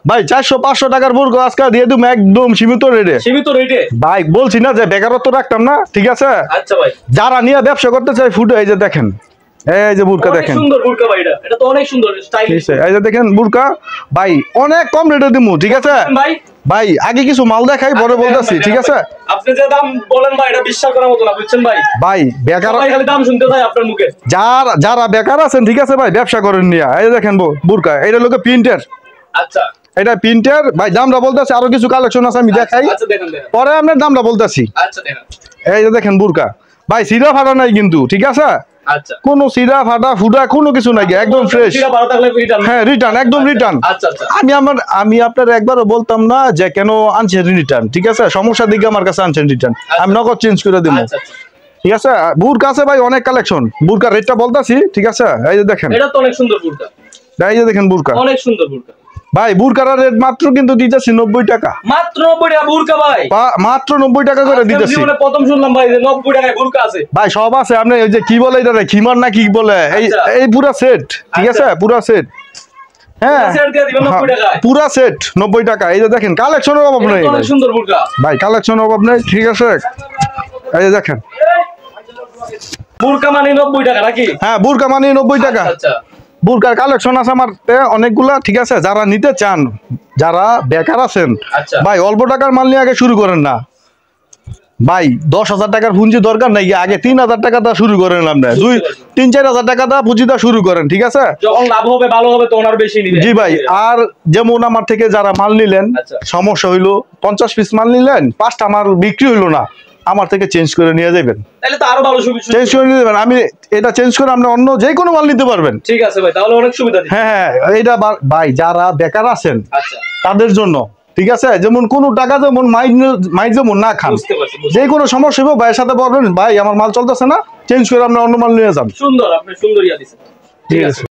ভাই 400-500 টাকার বুরকা আজকে দিয়ে দিম একদম সীমিত রেটে ভাই বলছি না যে বেকারত্ব রাখতাম না ঠিক আছে। আচ্ছা ভাই যারা নিয়ে ব্যবসা করতে চায় ফুটে এই যে দেখেন এই যে বুরকা দেখেন সুন্দর বুরকা ভাই এটা তো অনেক সুন্দর স্টাইলিশ এই যে দেখেন বুরকা ভাই অনেক কম রেটে দিমু ঠিক আছে ভাই ভাই আগে কিছু মাল দেখাই পরে বলতাছি ঠিক আছে। আপনি যে দাম বলেন ভাই এটা বিশ্বাস করার মতো না বুঝছেন ভাই ভাই বেকার খালি দাম শুনতে চাই আপনার মুখে যারা বেকার আছেন ঠিক আছে ভাই ব্যবসা করেন নিয়া এই যে দেখেন বুরকা এটা লোকে প্রিন্টের। আচ্ছা এটা প্রিন্টের ভাই দামটা বলতাছি আরো কিছু কালেকশন আছে আমি দেখাই আচ্ছা দেখেন পরে আপনার দামটা বলতাছি। আচ্ছা দেখেন এই যে দেখেন বুরকা ভাই সিরা ফাটা নাই কিন্তু ঠিক আছে আচ্ছা কোনো সিরা ফাটা ফুটা কোনো কিছু নাই একদম ফ্রেশ সিরা ভালো থাকলে রিটার্ন হ্যাঁ রিটার্ন একদম রিটার্ন। আচ্ছা আচ্ছা আমি আপনার একবারও বলতাম না যে কেন আনছেন রিটার্ন ঠিক আছে সমস্যা দিকে আমার কাছে আনছেন রিটার্ন আমি নগদ চেঞ্জ করে দেবো ঠিক আছে। বুরকা আছে ভাই অনেক কালেকশন বুরকার রেটটা বলতাছি ঠিক আছে। এই যে দেখেন এটা তো অনেক সুন্দর বুরকা এই যে দেখেন বুরকা অনেক সুন্দর বুরকা ভাই বুরকার রেট মাত্র কিন্তু দিতেছি 90 টাকা মাত্র 90 টাকা বুরকা ভাই মাত্র 90 টাকা করে দিতেছি জীবনে প্রথম শুনলাম ভাই যে 90 টাকায় বুরকা আছে ভাই সব আছে আপনি ওই যে কি বলে এটা খিমার না কি বলে এই পুরো সেট ঠিক আছে পুরো সেট হ্যাঁ পুরো সেট 90 টাকা। এই যে দেখেন কালেকশনের অভাব নেই অনেক সুন্দর বুরকা ভাই কালেকশনের অভাব নেই ঠিক আছে। এই যে দেখেন বুরকা মানে 90 টাকা নাকি হ্যাঁ বুরকা মানে 90 টাকা। আচ্ছা বুরকার কালেকশন আছে আমার অনেকগুলা ঠিক আছে যারা নিতে চান যারা বেকার আছেন ভাই অল্প টাকার মাল নিয়ে আগে শুরু করেন না ভাই 10,000 টাকার পুঁজি দরকার নাই আগে 3,000 টাকা দা শুরু করেন আপনি 2-3-4,000 টাকা দা পুঁজি দা শুরু করেন ঠিক আছে যখন লাভ হবে ভালো হবে তো ওনার বেশি নিবে জি ভাই। আর যেমন আমার থেকে যারা মাল নিলেন সমস্যা হইলো 50 পিস মাল নিলেন 5টা মাল বিক্রি হইলো না আমার থেকে চেঞ্জ করে নিয়ে যাবেন তাহলে তো আরো ভালো সুবিধা চেঞ্জ করে নিয়ে যাবেন আমি এটা চেঞ্জ করে আপনি অন্য যে কোনো মাল নিতে পারবেন ঠিক আছে ভাই তাহলে অনেক সুবিধা হ্যাঁ এটা ভাই যারা বেকার আছেন আচ্ছা তাদের জন্য ঠিক আছে যেমন কোনো টাকা যেমন মাইক যেমন না খান যে কোনো সমস্যা হবে ভাইয়ের সাথে বলবেন ভাই আমার মাল চলতেছে না চেঞ্জ করে আপনি অন্য মাল নিয়ে যান সুন্দর আপনি সুন্দর ইয়া দিচ্ছেন ঠিক আছে।